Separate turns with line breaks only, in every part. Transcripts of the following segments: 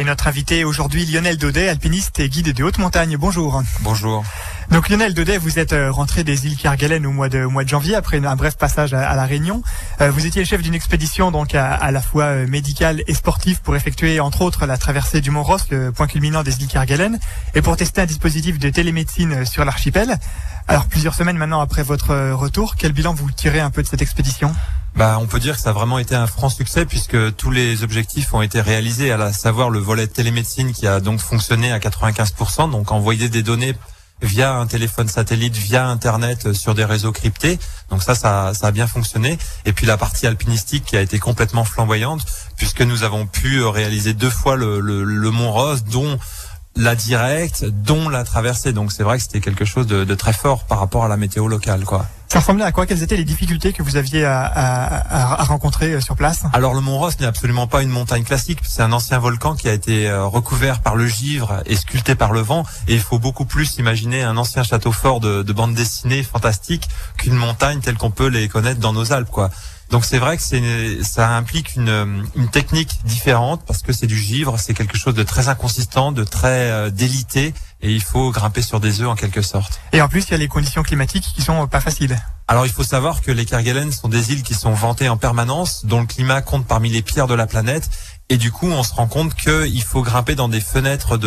Et notre invité aujourd'hui, Lionel Daudet, alpiniste et guide de haute montagne. Bonjour.
Bonjour.
Donc Lionel Daudet, vous êtes rentré des îles Kerguelen au mois de janvier après un bref passage à La Réunion. Vous étiez le chef d'une expédition donc à la fois médicale et sportive pour effectuer entre autres la traversée du Mont Ross, le point culminant des îles Kerguelen, et pour tester un dispositif de télémédecine sur l'archipel. Alors plusieurs semaines maintenant après votre retour, quel bilan vous tirez un peu de cette expédition ?
On peut dire que ça a vraiment été un franc succès puisque tous les objectifs ont été réalisés, à savoir le volet de télémédecine qui a donc fonctionné à 95%, donc envoyer des données via un téléphone satellite, via Internet sur des réseaux cryptés. Donc ça a bien fonctionné. Et puis la partie alpinistique qui a été complètement flamboyante puisque nous avons pu réaliser 2 fois le Mont Ross, dont la directe, dont la traversée. Donc c'est vrai que c'était quelque chose de très fort par rapport à la météo locale, quoi.
Ça ressemblait à quoi? Quelles étaient les difficultés que vous aviez à rencontrer sur place?
Alors le Mont Ross n'est absolument pas une montagne classique. C'est un ancien volcan qui a été recouvert par le givre et sculpté par le vent. Et il faut beaucoup plus imaginer un ancien château fort de bande dessinée fantastique qu'une montagne telle qu'on peut les connaître dans nos Alpes, quoi. Donc c'est vrai que ça implique une technique différente parce que c'est du givre, c'est quelque chose de très inconsistant, de très délité, et il faut grimper sur des œufs en quelque sorte.
Et en plus, il y a les conditions climatiques qui sont pas faciles.
Alors il faut savoir que les Kerguelen sont des îles qui sont ventées en permanence, dont le climat compte parmi les pires de la planète. Et du coup, on se rend compte qu'il faut grimper dans des fenêtres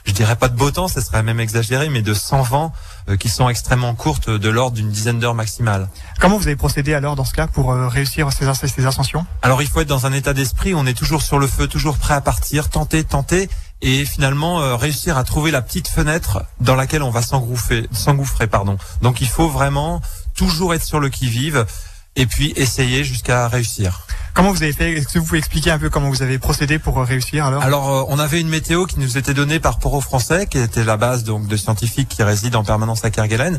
je dirais pas de beau temps, ça serait même exagéré, mais de 100 vents qui sont extrêmement courtes, de l'ordre d'une dizaine d'heures maximale.
Comment vous avez procédé alors dans ce cas pour réussir ces ascensions?
Alors il faut être dans un état d'esprit, on est toujours sur le feu, toujours prêt à partir, tenter, et finalement réussir à trouver la petite fenêtre dans laquelle on va s'engouffrer. Donc il faut vraiment toujours être sur le qui-vive et puis essayer jusqu'à réussir.
Comment vous avez fait? Est-ce que vous pouvez expliquer un peu comment vous avez procédé pour réussir alors?
Alors, on avait une météo qui nous était donnée par Port-au-Français, qui était la base donc de scientifiques qui résident en permanence à Kerguelen,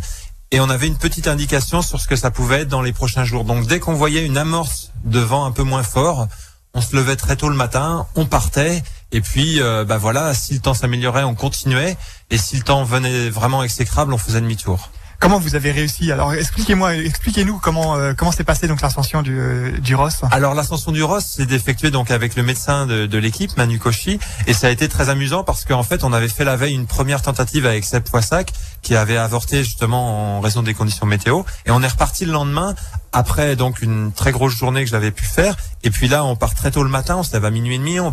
et on avait une petite indication sur ce que ça pouvait être dans les prochains jours. Donc, dès qu'on voyait une amorce de vent un peu moins fort, on se levait très tôt le matin, on partait, et puis voilà, si le temps s'améliorait, on continuait, et si le temps venait vraiment exécrable, on faisait demi-tour.
Comment vous avez réussi? Alors expliquez-nous comment s'est passée donc l'ascension du Ross.
Alors l'ascension du Ross, c'est d'effectuer donc avec le médecin de l'équipe, Manu Cauchy, et ça a été très amusant parce qu'en fait on avait fait la veille une première tentative avec Seb Poissac qui avait avorté justement en raison des conditions météo, et on est reparti le lendemain après donc une très grosse journée que j'avais pu faire, et puis là on part très tôt le matin, on se lève à minuit et demi, on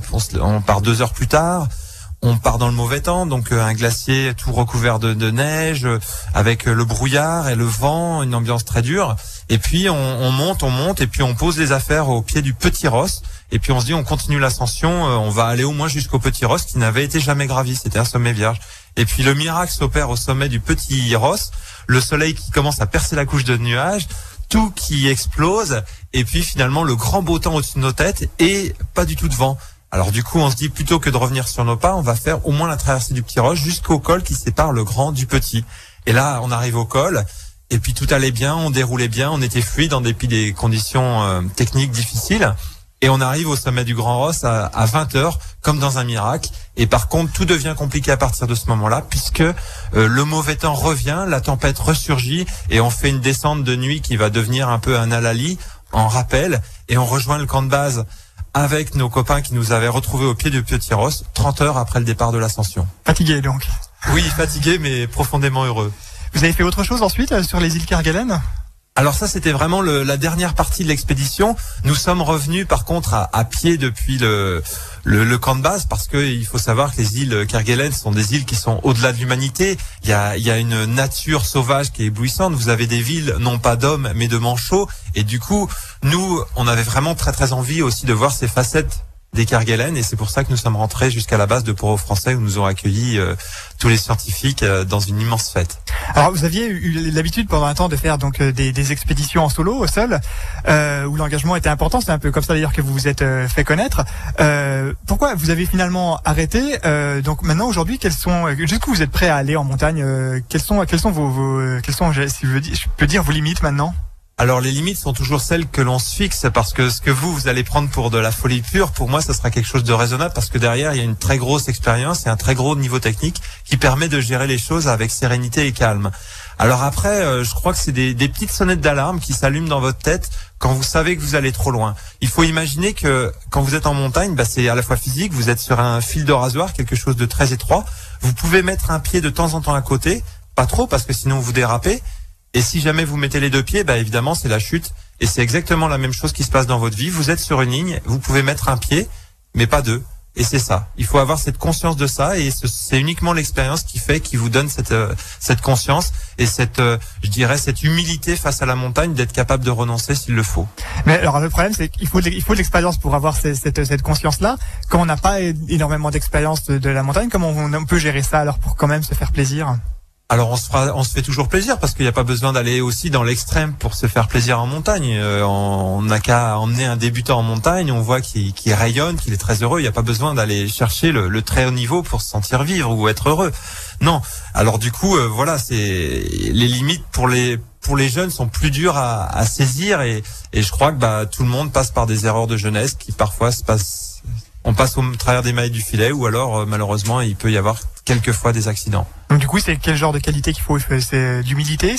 part 2 heures plus tard. On part dans le mauvais temps, donc un glacier tout recouvert de neige, avec le brouillard et le vent, une ambiance très dure. Et puis on monte, et puis on pose les affaires au pied du Petit Ross. Et puis on se dit on continue l'ascension, on va aller au moins jusqu'au Petit Ross qui n'avait été jamais gravi, c'était un sommet vierge. Et puis le miracle s'opère au sommet du Petit Ross, le soleil qui commence à percer la couche de nuages, tout qui explose, et puis finalement le grand beau temps au-dessus de nos têtes et pas du tout de vent. Alors du coup, on se dit plutôt que de revenir sur nos pas, on va faire au moins la traversée du Petit Ross jusqu'au col qui sépare le grand du petit. Et là, on arrive au col, et puis tout allait bien, on déroulait bien, on était fluide en dépit des conditions techniques difficiles. Et on arrive au sommet du Grand Ross à 20h, comme dans un miracle. Et par contre, tout devient compliqué à partir de ce moment-là, puisque le mauvais temps revient, la tempête ressurgit, et on fait une descente de nuit qui va devenir un peu un halali, en rappel, et on rejoint le camp de base avec nos copains qui nous avaient retrouvés au pied du Petit Ross, 30 heures après le départ de l'ascension.
Fatigué donc.
Oui, fatigué, mais profondément heureux.
Vous avez fait autre chose ensuite sur les îles Kerguelen?
Alors ça, c'était vraiment la dernière partie de l'expédition. Nous sommes revenus par contre à pied depuis le camp de base, parce que il faut savoir que les îles Kerguelen sont des îles qui sont au-delà de l'humanité. Il y a une nature sauvage qui est éblouissante. Vous avez des villes non pas d'hommes mais de manchots, et du coup nous on avait vraiment très très envie aussi de voir ces facettes des Kerguelen, et c'est pour ça que nous sommes rentrés jusqu'à la base de Port-au-Français où nous ont accueillis tous les scientifiques dans une immense fête.
Alors vous aviez eu l'habitude pendant un temps de faire donc des expéditions en solo, au sol, où l'engagement était important. C'est un peu comme ça d'ailleurs que vous vous êtes fait connaître. Pourquoi vous avez finalement arrêté? Donc maintenant aujourd'hui, jusqu'où vous êtes prêt à aller en montagne? Quelles sont, si je peux dire, vos limites maintenant?
Alors les limites sont toujours celles que l'on se fixe, parce que ce que vous allez prendre pour de la folie pure, pour moi ça sera quelque chose de raisonnable, parce que derrière il y a une très grosse expérience et un très gros niveau technique qui permet de gérer les choses avec sérénité et calme. Alors après, je crois que c'est des petites sonnettes d'alarme qui s'allument dans votre tête quand vous savez que vous allez trop loin. Il faut imaginer que quand vous êtes en montagne, c'est à la fois physique, vous êtes sur un fil de rasoir, quelque chose de très étroit. Vous pouvez mettre un pied de temps en temps à côté, pas trop parce que sinon vous dérapez. Et si jamais vous mettez les deux pieds, évidemment c'est la chute. Et c'est exactement la même chose qui se passe dans votre vie. Vous êtes sur une ligne, vous pouvez mettre un pied, mais pas deux. Et c'est ça. Il faut avoir cette conscience de ça, et c'est uniquement l'expérience qui vous donne cette conscience et cette humilité face à la montagne, d'être capable de renoncer s'il le faut.
Mais alors le problème, c'est qu'il faut de l'expérience pour avoir cette conscience-là. Quand on n'a pas énormément d'expérience de la montagne, comment on peut gérer ça alors pour quand même se faire plaisir?
Alors on se fait toujours plaisir, parce qu'il n'y a pas besoin d'aller aussi dans l'extrême pour se faire plaisir en montagne. On n'a qu'à emmener un débutant en montagne, on voit qu'il rayonne, qu'il est très heureux. Il n'y a pas besoin d'aller chercher le très haut niveau pour se sentir vivre ou être heureux. Non. Alors du coup, c'est les limites pour les jeunes sont plus dures à saisir, et je crois que tout le monde passe par des erreurs de jeunesse qui parfois on passe au travers des mailles du filet, ou alors malheureusement il peut y avoir quelquefois des accidents.
Donc du coup, c'est quel genre de qualité qu'il faut? C'est d'humilité,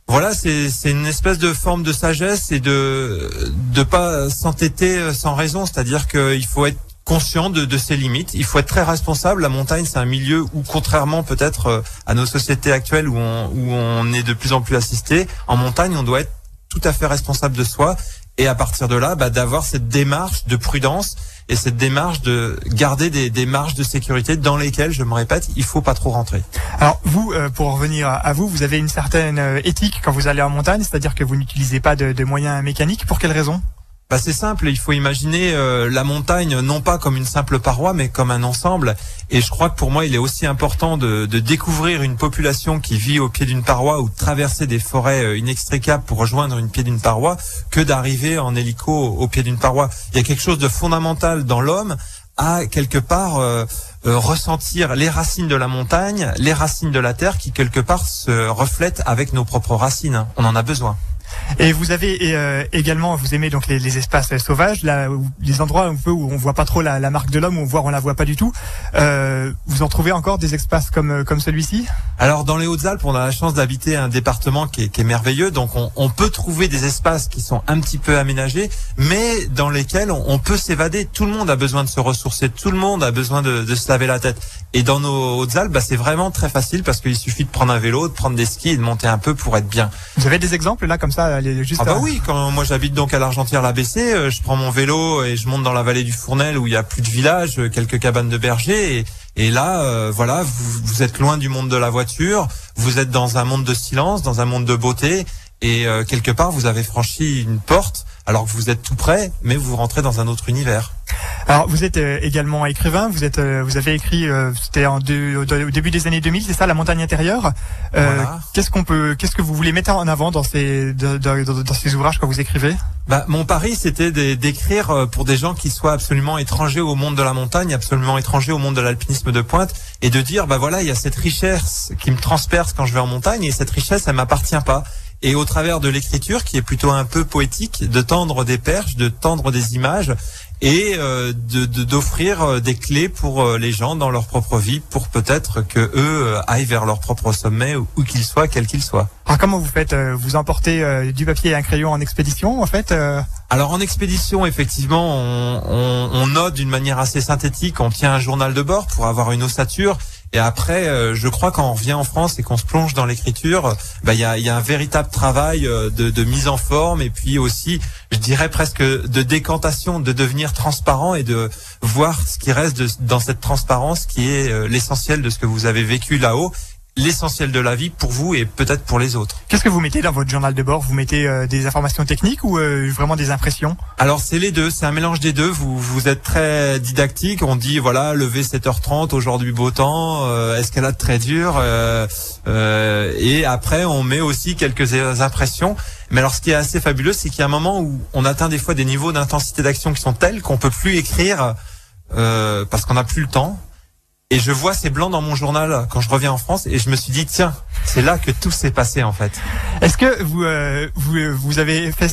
Voilà, c'est une espèce de forme de sagesse, et de pas s'entêter sans raison. C'est-à-dire qu'il faut être conscient de ses limites. Il faut être très responsable. La montagne, c'est un milieu où, contrairement peut-être à nos sociétés actuelles où on est de plus en plus assisté, en montagne, on doit être tout à fait responsable de soi. Et à partir de là, d'avoir cette démarche de prudence et cette démarche de garder des marges de sécurité dans lesquelles, je me répète, il faut pas trop rentrer.
Alors vous, pour revenir à vous, vous avez une certaine éthique quand vous allez en montagne, c'est-à-dire que vous n'utilisez pas de moyens mécaniques. Pour quelle raison?
C'est simple, il faut imaginer la montagne non pas comme une simple paroi, mais comme un ensemble. Et je crois que pour moi, il est aussi important de découvrir une population qui vit au pied d'une paroi, ou de traverser des forêts inextricables pour rejoindre une pied d'une paroi, que d'arriver en hélico au pied d'une paroi. Il y a quelque chose de fondamental dans l'homme à quelque part ressentir les racines de la montagne, les racines de la terre, qui quelque part se reflètent avec nos propres racines. On en a besoin.
Et vous avez également, vous aimez donc les espaces sauvages, là, les endroits un peu où on voit pas trop la marque de l'homme, on la voit pas du tout. Vous en trouvez encore des espaces comme celui-ci?
Alors dans les Hautes-Alpes, on a la chance d'habiter un département qui est merveilleux, donc on peut trouver des espaces qui sont un petit peu aménagés, mais dans lesquels on peut s'évader. Tout le monde a besoin de se ressourcer, tout le monde a besoin de se laver la tête. Et dans nos Hautes-Alpes, c'est vraiment très facile, parce qu'il suffit de prendre un vélo, de prendre des skis et de monter un peu pour être bien.
Vous avez des exemples là comme ça?
Oui, quand moi j'habite donc à l'Argentière-l'ABC, je prends mon vélo et je monte dans la vallée du Fournel, où il y a plus de villages, quelques cabanes de bergers, et là vous êtes loin du monde de la voiture, vous êtes dans un monde de silence, dans un monde de beauté, et quelque part vous avez franchi une porte alors que vous êtes tout près, mais vous rentrez dans un autre univers.
Alors vous êtes également écrivain, vous avez écrit c'était au début des années 2000, c'est ça, La montagne intérieure.
Voilà.
Qu'est-ce que vous voulez mettre en avant dans ces ouvrages quand vous écrivez?
Mon pari, c'était d'écrire pour des gens qui soient absolument étrangers au monde de la montagne, absolument étrangers au monde de l'alpinisme de pointe, et de dire il y a cette richesse qui me transperce quand je vais en montagne, et cette richesse, elle m'appartient pas. Et au travers de l'écriture, qui est plutôt un peu poétique, de tendre des perches, de tendre des images, et d'offrir des clés pour les gens dans leur propre vie, pour peut-être que eux aillent vers leur propre sommet, où qu'ils soient, quels qu'ils soient.
Alors comment vous faites? Vous emportez du papier et un crayon en expédition, en fait?
Alors en expédition, effectivement, on note d'une manière assez synthétique, on tient un journal de bord pour avoir une ossature. Et après, je crois quand on revient en France et qu'on se plonge dans l'écriture, il y a un véritable travail de mise en forme, et puis aussi, je dirais presque de décantation, de devenir transparent et de voir ce qui reste dans cette transparence, qui est l'essentiel de ce que vous avez vécu là-haut, l'essentiel de la vie pour vous et peut-être pour les autres.
Qu'est-ce que vous mettez dans votre journal de bord? Vous mettez des informations techniques ou vraiment des impressions? Alors
c'est les deux, c'est un mélange des deux. Vous êtes très didactique, on dit lever 7h30, aujourd'hui beau temps, escalade très dure, et après on met aussi quelques impressions. Mais alors ce qui est assez fabuleux, c'est qu'il y a un moment où on atteint des fois des niveaux d'intensité d'action qui sont tels qu'on peut plus écrire parce qu'on n'a plus le temps. Et je vois ces blancs dans mon journal quand je reviens en France et je me suis dit tiens, c'est là que tout s'est passé en fait.
Est-ce que vous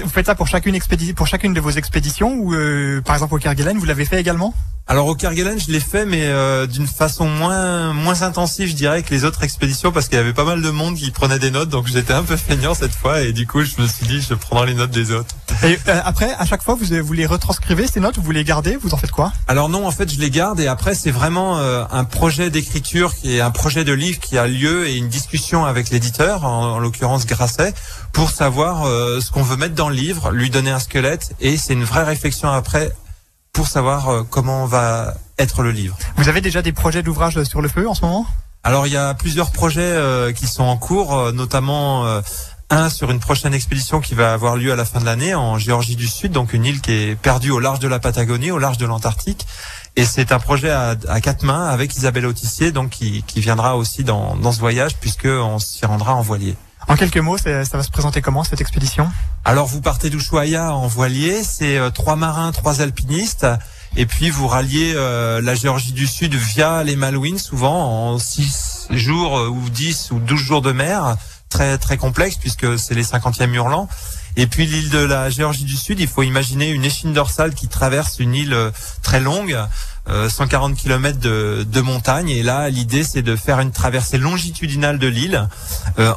faites ça pour chacune de vos expéditions ou par exemple au Kerguelen vous l'avez fait également?
Alors au Kerguelen, je l'ai fait, mais d'une façon moins intensive, je dirais, que les autres expéditions, parce qu'il y avait pas mal de monde qui prenait des notes, donc j'étais un peu feignant cette fois, et du coup, je me suis dit, je prendrai les notes des autres.
Et après, à chaque fois, vous les retranscrivez ces notes, vous les gardez, vous en faites quoi?
Alors non, en fait, je les garde, et après, c'est vraiment un projet d'écriture, qui est un projet de livre qui a lieu, et une discussion avec l'éditeur, en l'occurrence Grasset, pour savoir ce qu'on veut mettre dans le livre, lui donner un squelette, et c'est une vraie réflexion après pour savoir comment va être le livre.
Vous avez déjà des projets d'ouvrage sur le feu en ce moment?
Alors il y a plusieurs projets qui sont en cours, notamment un sur une prochaine expédition qui va avoir lieu à la fin de l'année en Géorgie du Sud, donc une île qui est perdue au large de la Patagonie, au large de l'Antarctique. Et c'est un projet à 4 mains avec Isabelle Autissier, donc qui viendra aussi dans ce voyage puisque on s'y rendra en voilier.
En quelques mots, ça va se présenter comment cette expédition?
Alors vous partez d'Ushuaïa en voilier, c'est 3 marins, 3 alpinistes, et puis vous ralliez la Géorgie du Sud via les Malouines, souvent en 6 jours ou 10 ou 12 jours de mer, très très complexe puisque c'est les 50e hurlants. Et puis l'île de la Géorgie du Sud, il faut imaginer une échine dorsale qui traverse une île très longue, 140 km de montagne. Et là, l'idée, c'est de faire une traversée longitudinale de l'île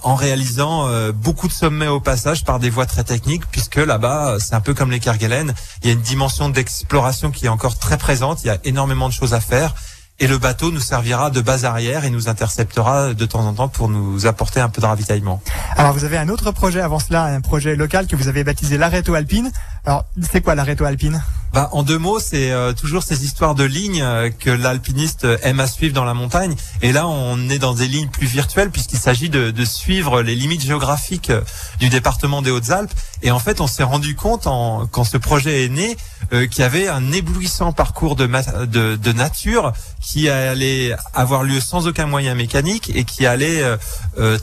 en réalisant beaucoup de sommets au passage par des voies très techniques, puisque là-bas, c'est un peu comme les Kerguelen. Il y a une dimension d'exploration qui est encore très présente. Il y a énormément de choses à faire. Et le bateau nous servira de base arrière et nous interceptera de temps en temps pour nous apporter un peu de ravitaillement.
Alors vous avez un autre projet avant cela, un projet local que vous avez baptisé l'Areto Alpine. Alors c'est quoi l'Areto Alpine?
En 2 mots, c'est toujours ces histoires de lignes que l'alpiniste aime à suivre dans la montagne. Et là, on est dans des lignes plus virtuelles puisqu'il s'agit de suivre les limites géographiques du département des Hautes-Alpes. Et en fait, on s'est rendu compte quand ce projet est né qu'il y avait un éblouissant parcours de nature qui allait avoir lieu sans aucun moyen mécanique et qui allait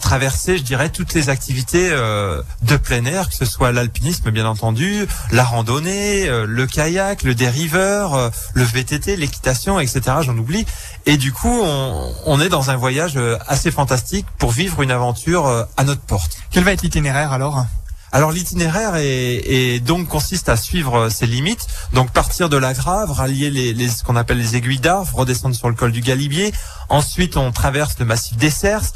traverser, je dirais, toutes les activités de plein air, que ce soit l'alpinisme, bien entendu, la randonnée, le kayak, le dériveur, le VTT, l'équitation, etc. J'en oublie. Et du coup, on est dans un voyage assez fantastique pour vivre une aventure à notre porte.
Quel va être l'itinéraire alors?
Alors l'itinéraire donc consiste à suivre ses limites, donc partir de la Grave, rallier ce qu'on appelle les aiguilles d'Arve, redescendre sur le col du Galibier, ensuite on traverse le massif des Cerces,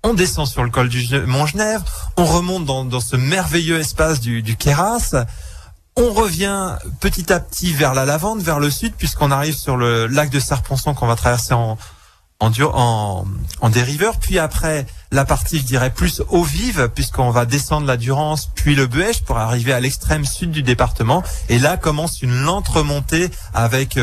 on descend sur le col du Mont-Genèvre, on remonte dans ce merveilleux espace du Queyras, on revient petit à petit vers la Lavande, vers le sud, puisqu'on arrive sur le lac de Serponçon qu'on va traverser en dériveur, puis après la partie, je dirais, plus eau vive, puisqu'on va descendre la Durance, puis le Buèche pour arriver à l'extrême sud du département. Et là commence une lente remontée avec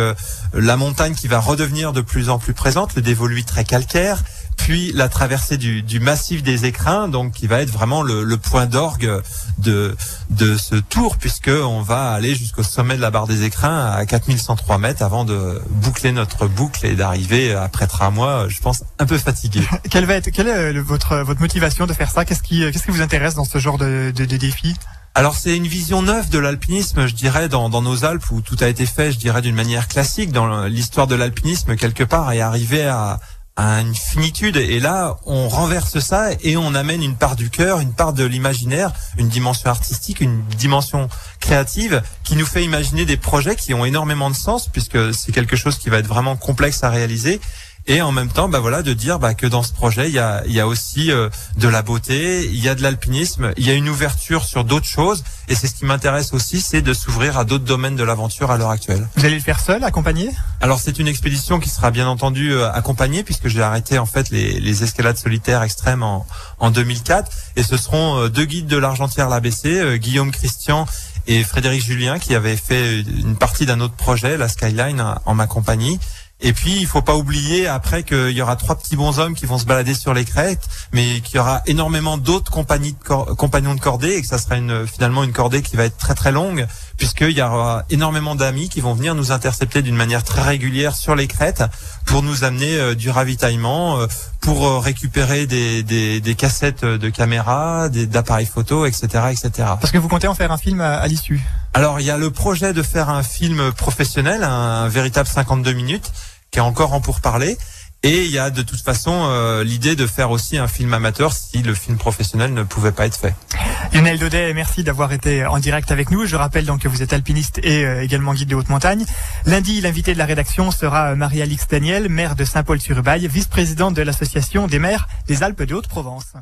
la montagne qui va redevenir de plus en plus présente, le dévolu très calcaire, puis la traversée du massif des Écrins, donc qui va être vraiment le point d'orgue de ce tour, puisque on va aller jusqu'au sommet de la barre des Écrins à 4103 mètres avant de boucler notre boucle et d'arriver après 3 mois, je pense, un peu fatigué.
Quelle est votre motivation de faire ça? Qu'est-ce qui vous intéresse dans ce genre de défi?
Alors c'est une vision neuve de l'alpinisme, je dirais, dans nos Alpes où tout a été fait, je dirais, d'une manière classique. Dans l'histoire de l'alpinisme, quelque part, est arrivé à une finitude, et là on renverse ça et on amène une part du cœur, une part de l'imaginaire, une dimension artistique, une dimension créative qui nous fait imaginer des projets qui ont énormément de sens, puisque c'est quelque chose qui va être vraiment complexe à réaliser. Et en même temps, de dire que dans ce projet, il y a aussi de la beauté, il y a de l'alpinisme, il y a une ouverture sur d'autres choses. Et c'est ce qui m'intéresse aussi, c'est de s'ouvrir à d'autres domaines de l'aventure à l'heure actuelle.
Vous allez le faire seul, accompagné? Alors
c'est une expédition qui sera bien entendu accompagnée, puisque j'ai arrêté en fait les escalades solitaires extrêmes en 2004. Et ce seront 2 guides de l'Argentière l'ABC, Guillaume Christian et Frédéric Julien, qui avaient fait une partie d'un autre projet, la Skyline, en ma compagnie. Et puis, il faut pas oublier après qu'il y aura 3 petits bonshommes qui vont se balader sur les crêtes, mais qu'il y aura énormément d'autres compagnons de cordée, et que ça sera finalement une cordée qui va être très très longue, puisqu'il y aura énormément d'amis qui vont venir nous intercepter d'une manière très régulière sur les crêtes pour nous amener du ravitaillement, pour récupérer des cassettes de caméras, d'appareils photo, etc., etc.
Parce que vous comptez en faire un film à l'issue?
Alors, il y a le projet de faire un film professionnel, un véritable 52 minutes, qui est encore en pourparlers. Et il y a de toute façon l'idée de faire aussi un film amateur si le film professionnel ne pouvait pas être fait.
Lionel Daudet, merci d'avoir été en direct avec nous. Je rappelle donc que vous êtes alpiniste et également guide de haute montagne. Lundi, l'invité de la rédaction sera Marie-Alix Daniel, maire de Saint-Paul-sur-Ubaye, vice-présidente de l'association des maires des Alpes de Haute-Provence.